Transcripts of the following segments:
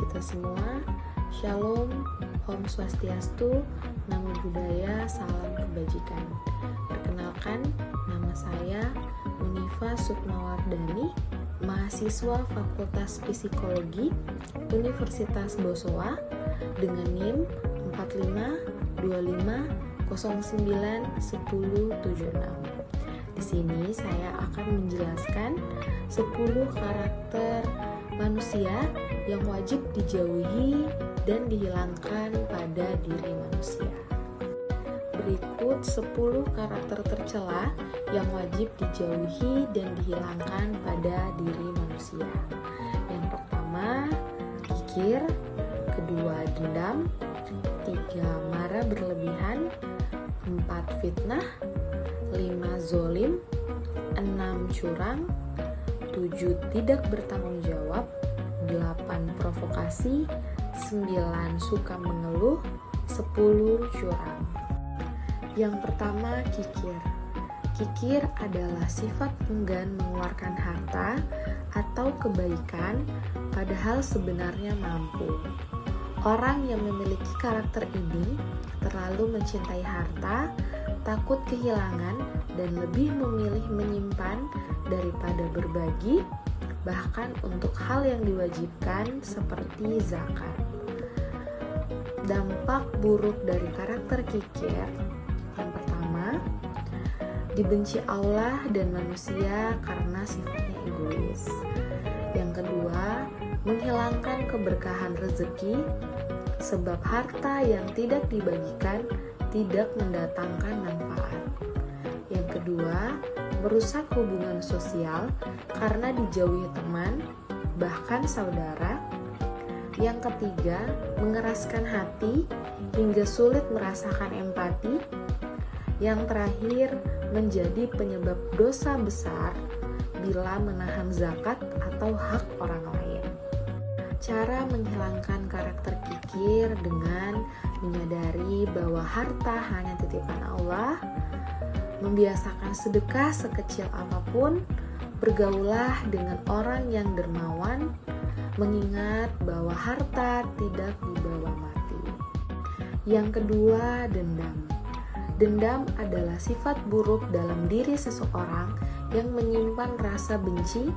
kita semua. Shalom, Om Swastiastu, Namo Buddhaya, Salam Kebajikan. Perkenalkan, nama saya Unifa Sukmawardani, mahasiswa Fakultas Psikologi Universitas Bosowa dengan NIM 4525091076. Di sini saya akan menjelaskan 10 karakter manusia yang wajib dijauhi dan dihilangkan pada diri manusia. Berikut 10 karakter tercela yang wajib dijauhi dan dihilangkan pada diri manusia. Yang pertama, kikir. Kedua, dendam. 3, marah berlebihan. 4, fitnah. 5, zolim. 6, curang. 7, tidak bertanggung jawab. 8, provokasi. 9, suka mengeluh. 10, curang. Yang pertama, kikir. Kikir adalah sifat enggan mengeluarkan harta atau kebaikan padahal sebenarnya mampu. Orang yang memiliki karakter ini terlalu mencintai harta, takut kehilangan, dan lebih memilih menyimpan daripada berbagi, bahkan untuk hal yang diwajibkan seperti zakat. Dampak buruk dari karakter kikir: yang pertama, dibenci Allah dan manusia karena sifatnya egois. Yang kedua, menghilangkan keberkahan rezeki sebab harta yang tidak dibagikan tidak mendatangkan manfaat. Yang kedua, merusak hubungan sosial karena dijauhi teman, bahkan saudara. Yang ketiga, mengeraskan hati hingga sulit merasakan empati. Yang terakhir, menjadi penyebab dosa besar bila menahan zakat atau hak orang lain. Cara menghilangkan karakter kikir dengan menyadari bahwa harta hanya titipan Allah, membiasakan sedekah sekecil apapun, bergaulah dengan orang yang dermawan, mengingat bahwa harta tidak dibawa mati. Yang kedua, dendam. Dendam adalah sifat buruk dalam diri seseorang yang menyimpan rasa benci,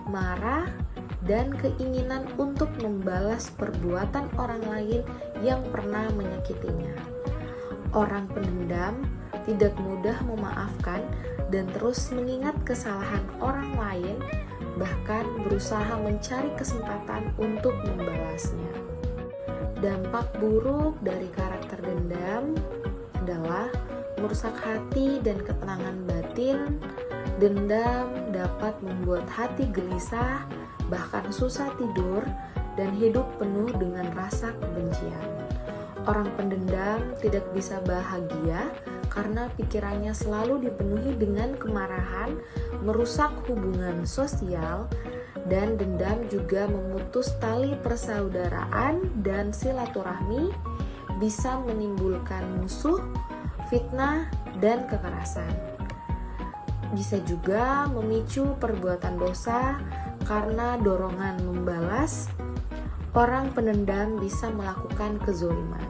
marah, dan keinginan untuk membalas perbuatan orang lain yang pernah menyakitinya. Orang pendendam tidak mudah memaafkan dan terus mengingat kesalahan orang lain, bahkan berusaha mencari kesempatan untuk membalasnya. Dampak buruk dari karakter dendam adalah merusak hati dan ketenangan batin. Dendam dapat membuat hati gelisah, bahkan susah tidur, dan hidup penuh dengan rasa kebencian. Orang pendendam tidak bisa bahagia karena pikirannya selalu dipenuhi dengan kemarahan, merusak hubungan sosial, dan dendam juga memutus tali persaudaraan dan silaturahmi, bisa menimbulkan musuh, fitnah, dan kekerasan. Bisa juga memicu perbuatan dosa karena dorongan membalas. Orang pendendam bisa melakukan kezoliman.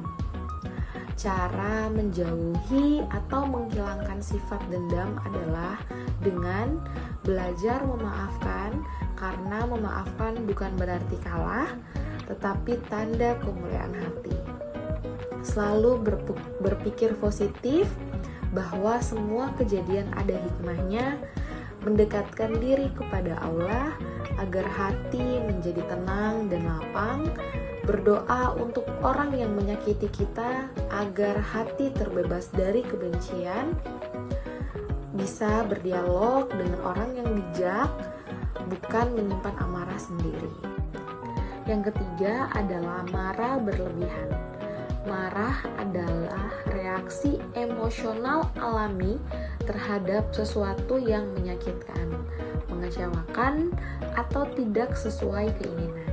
Cara menjauhi atau menghilangkan sifat dendam adalah dengan belajar memaafkan, karena memaafkan bukan berarti kalah, tetapi tanda kemuliaan hati. Selalu berpikir positif bahwa semua kejadian ada hikmahnya, mendekatkan diri kepada Allah agar hati menjadi tenang dan lapang, berdoa untuk orang yang menyakiti kita agar hati terbebas dari kebencian, bisa berdialog dengan orang yang bijak, bukan menyimpan amarah sendiri. Yang ketiga adalah marah berlebihan. Marah adalah reaksi emosional alami terhadap sesuatu yang menyakitkan, mengecewakan, atau tidak sesuai keinginan.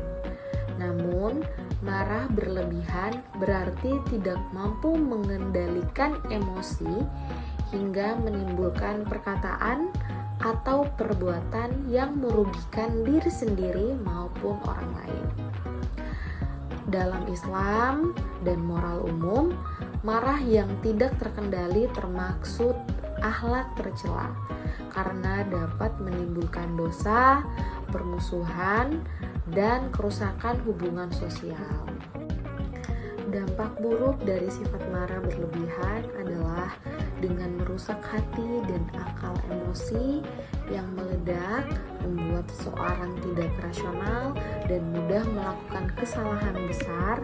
Namun, marah berlebihan berarti tidak mampu mengendalikan emosi hingga menimbulkan perkataan atau perbuatan yang merugikan diri sendiri maupun orang lain. Dalam Islam dan moral umum, marah yang tidak terkendali termaksud akhlak tercela karena dapat menimbulkan dosa, permusuhan, dan kerusakan hubungan sosial. Dampak buruk dari sifat marah berlebihan adalah dengan merusak hati dan akal emosi yang meledak, membuat seseorang tidak rasional dan mudah melakukan kesalahan besar.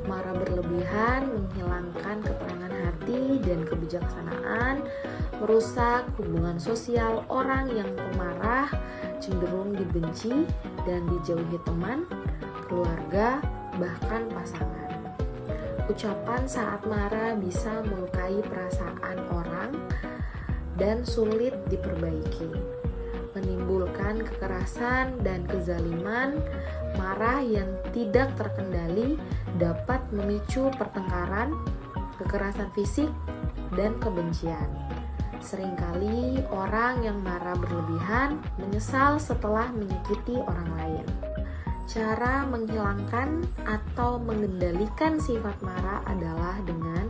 Marah berlebihan menghilangkan keterangan hati dan kebijaksanaan, merusak hubungan sosial. Orang yang pemarah cenderung dibenci dan dijauhi teman, keluarga, bahkan pasangan. Ucapan saat marah bisa melukai perasaan orang dan sulit diperbaiki, menimbulkan kekerasan dan kezaliman. Marah yang tidak terkendali dapat memicu pertengkaran, kekerasan fisik, dan kebencian. Seringkali orang yang marah berlebihan menyesal setelah menyakiti orang lain. Cara menghilangkan atau mengendalikan sifat marah adalah dengan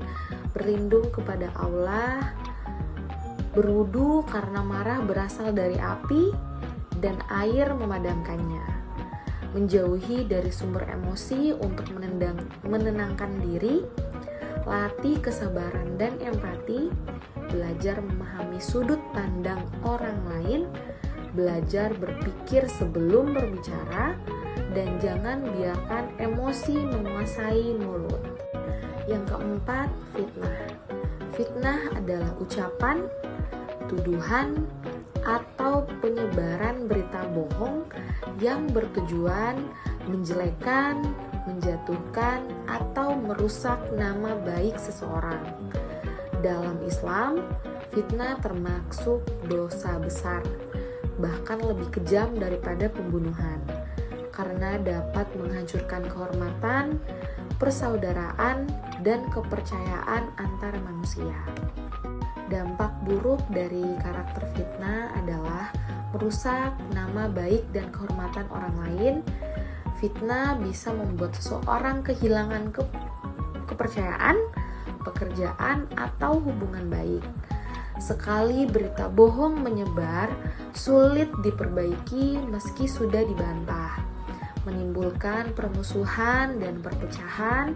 berlindung kepada Allah, berwudu karena marah berasal dari api dan air memadamkannya, menjauhi dari sumber emosi untuk menenangkan diri, latih kesabaran dan empati, belajar memahami sudut pandang orang lain, belajar berpikir sebelum berbicara, dan jangan biarkan emosi menguasai mulut. Yang keempat, fitnah. Fitnah adalah ucapan, tuduhan, atau penyebaran berita bohong yang bertujuan menjelekkan, menjatuhkan, atau merusak nama baik seseorang. Dalam Islam, fitnah termasuk dosa besar, bahkan lebih kejam daripada pembunuhan, karena dapat menghancurkan kehormatan, persaudaraan, dan kepercayaan antar manusia. Dampak buruk dari karakter fitnah adalah merusak nama baik dan kehormatan orang lain. Fitnah bisa membuat seseorang kehilangan kepercayaan, pekerjaan, atau hubungan baik. Sekali berita bohong menyebar, sulit diperbaiki meski sudah dibantah, menimbulkan permusuhan dan perpecahan.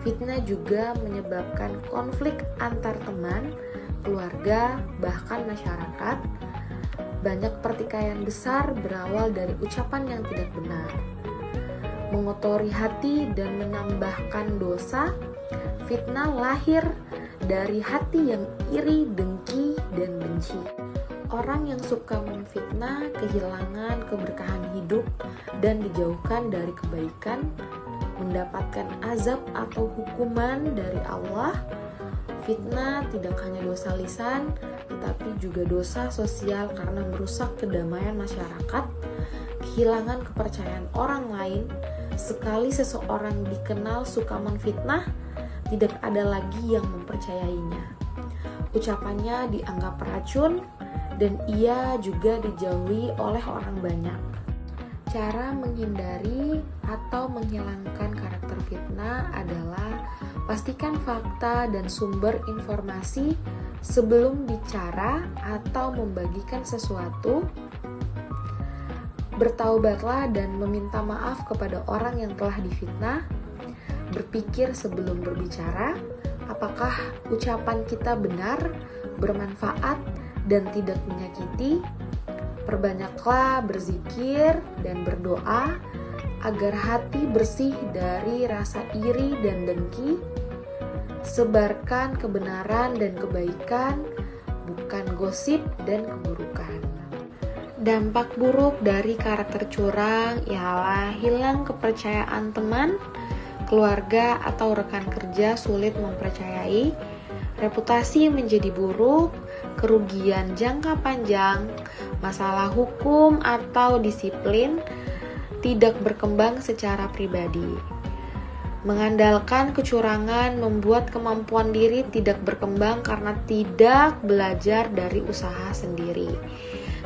Fitnah juga menyebabkan konflik antar teman, keluarga, bahkan masyarakat. Banyak pertikaian besar berawal dari ucapan yang tidak benar, mengotori hati dan menambahkan dosa. Fitnah lahir dari hati yang iri, dengki, dan benci. Orang yang suka memfitnah kehilangan keberkahan hidup dan dijauhkan dari kebaikan, mendapatkan azab atau hukuman dari Allah. Fitnah tidak hanya dosa lisan, tetapi juga dosa sosial karena merusak kedamaian masyarakat, kehilangan kepercayaan orang lain. Sekali seseorang dikenal suka menfitnah, tidak ada lagi yang mempercayainya. Ucapannya dianggap racun dan ia juga dijauhi oleh orang banyak. Cara menghindari atau menghilangkan karakter fitnah adalah pastikan fakta dan sumber informasi sebelum bicara atau membagikan sesuatu. Bertaubatlah dan meminta maaf kepada orang yang telah difitnah. Berpikir sebelum berbicara, apakah ucapan kita benar, bermanfaat, dan tidak menyakiti. Perbanyaklah berzikir dan berdoa agar hati bersih dari rasa iri dan dengki. Sebarkan kebenaran dan kebaikan, bukan gosip dan keburukan. Dampak buruk dari karakter curang ialah hilang kepercayaan teman, keluarga, atau rekan kerja sulit mempercayai, reputasi menjadi buruk, kerugian jangka panjang, masalah hukum atau disiplin, tidak berkembang secara pribadi. Mengandalkan kecurangan membuat kemampuan diri tidak berkembang karena tidak belajar dari usaha sendiri.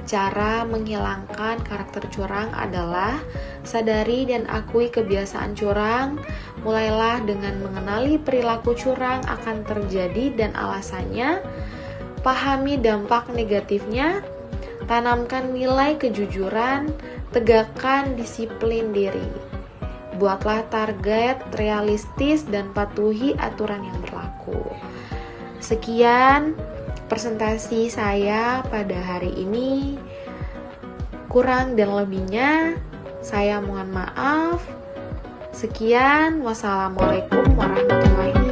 Cara menghilangkan karakter curang adalah sadari dan akui kebiasaan curang. Mulailah dengan mengenali perilaku curang akan terjadi dan alasannya. Pahami dampak negatifnya. Tanamkan nilai kejujuran. Tegakkan disiplin diri. Buatlah target realistis dan patuhi aturan yang berlaku. Sekian presentasi saya pada hari ini. Kurang dan lebihnya saya mohon maaf. Sekian, wassalamualaikum warahmatullahi